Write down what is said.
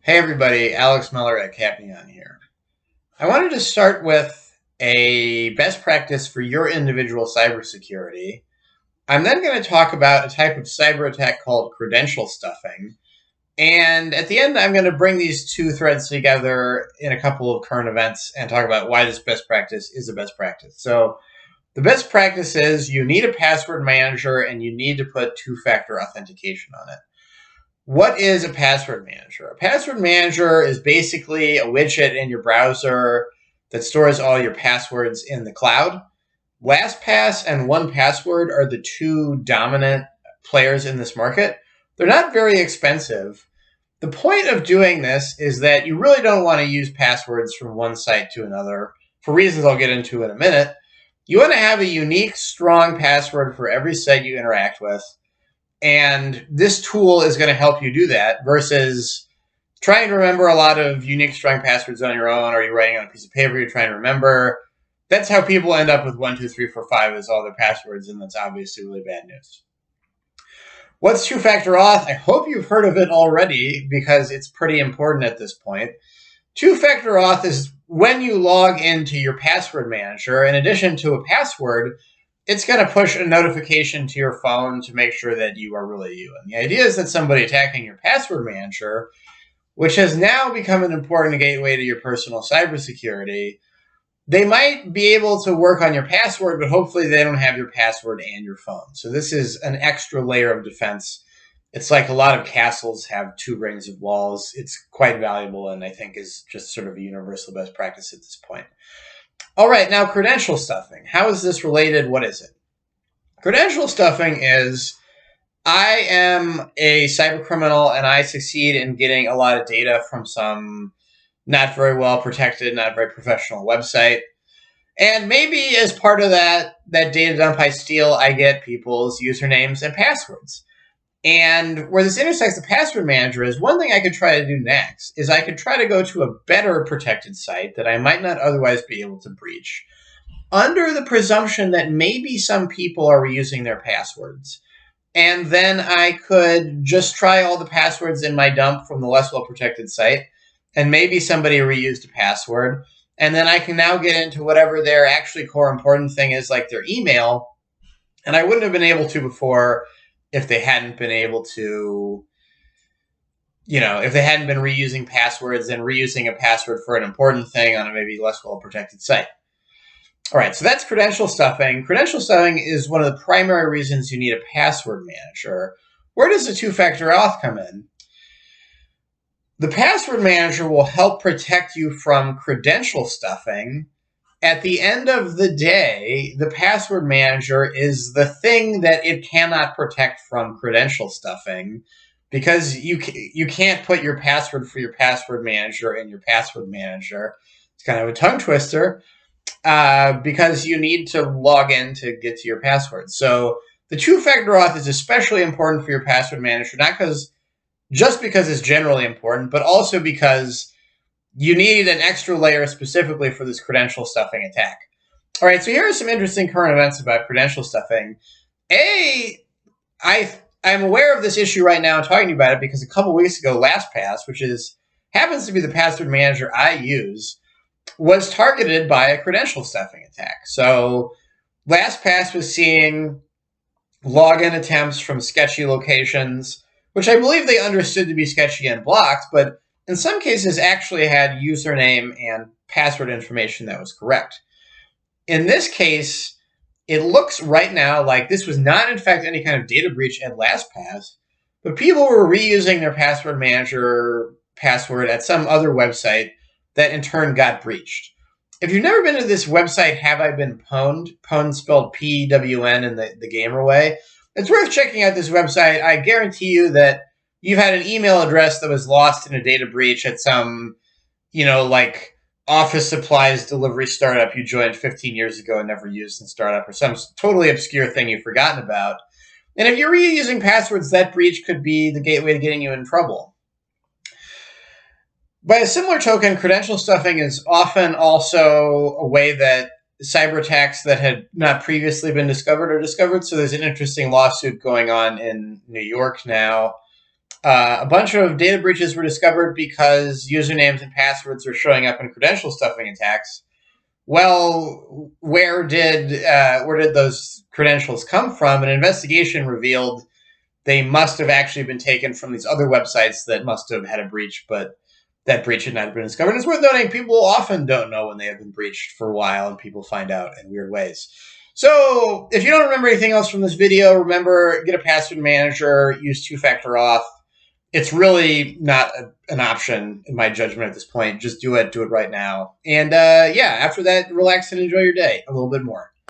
Hey everybody, Alex Miller at Capnion here. I wanted to start with a best practice for your individual cybersecurity. I'm then going to talk about a type of cyber attack called credential stuffing. And at the end, I'm going to bring these two threads together in a couple of current events and talk about why this best practice is a best practice. So the best practice is you need a password manager and you need to put two-factor authentication on it. What is a password manager? A password manager is basically a widget in your browser that stores all your passwords in the cloud. Lastpass and 1Password are the two dominant players in this market. They're not very expensive. The point of doing this is that you really don't want to use passwords from one site to another for reasons I'll get into in a minute. You want to have a unique, strong password for every site you interact with. And this tool is going to help you do that versus trying to remember a lot of unique, strong passwords on your own, or you're writing on a piece of paper you're trying to remember. That's how people end up with 1, 2, 3, 4, 5 as all their passwords, and that's obviously really bad news. What's two-factor auth? I hope you've heard of it already because it's pretty important at this point. Two-factor auth is when you log into your password manager, in addition to a password, it's going to push a notification to your phone to make sure that you are really you. And the idea is that somebody attacking your password manager, which has now become an important gateway to your personal cybersecurity, they might be able to work on your password, but hopefully they don't have your password and your phone. So this is an extra layer of defense. It's like a lot of castles have 2 rings of walls. It's quite valuable and I think is just sort of a universal best practice at this point. All right, now credential stuffing. How is this related? What is it? Credential stuffing is I am a cyber criminal and I succeed in getting a lot of data from some not very well protected, not very professional website. And maybe as part of that data dump I steal, I get people's usernames and passwords. And where this intersects the password manager is one thing I could try to do next is I could try to go to a better protected site that I might not otherwise be able to breach under the presumption that maybe some people are reusing their passwords. And then I could just try all the passwords in my dump from the less well protected site and maybe somebody reused a password. And then I can now get into whatever their actually core important thing is, like their email. And I wouldn't have been able to before if they hadn't been able to, if they hadn't been reusing passwords and reusing a password for an important thing on a maybe less well-protected site. All right, so that's credential stuffing. Credential stuffing is one of the primary reasons you need a password manager. Where does the two-factor auth come in? The password manager will help protect you from credential stuffing. At the end of the day, the password manager is the thing that it cannot protect from credential stuffing because you can't put your password for your password manager in your password manager. It's kind of a tongue twister because you need to log in to get to your password. So the two-factor auth is especially important for your password manager, not just because it's generally important, but also because you need an extra layer specifically for this credential stuffing attack. All right, so here are some interesting current events about credential stuffing. I'm aware of this issue right now and talking to you about it because a couple weeks ago, Lastpass, which happens to be the password manager I use, was targeted by a credential stuffing attack. So Lastpass was seeing login attempts from sketchy locations, which I believe they understood to be sketchy and blocked, but in some cases actually had username and password information that was correct. In this case, it looks right now like this was not, in fact, any kind of data breach at LastPass, but people were reusing their password manager password at some other website that in turn got breached. If you've never been to this website, Have I Been Pwned? Pwned spelled P-W-N in the gamer way. It's worth checking out this website. I guarantee you that you've had an email address that was lost in a data breach at some, like office supplies delivery startup you joined 15 years ago and never used in startup, or some totally obscure thing you've forgotten about. And if you're reusing passwords, that breach could be the gateway to getting you in trouble. By a similar token, credential stuffing is often also a way that cyber attacks that had not previously been discovered are discovered. So there's an interesting lawsuit going on in New York now A bunch of data breaches were discovered because usernames and passwords are showing up in credential stuffing attacks. Well, where did those credentials come from? An investigation revealed they must have actually been taken from these other websites that must have had a breach, but that breach had not been discovered. It's worth noting people often don't know when they have been breached for a while, and people find out in weird ways. So if you don't remember anything else from this video, remember, get a password manager, use two-factor auth. It's really not an option in my judgment at this point. Just do it right now. And yeah, after that, relax and enjoy your day a little bit more.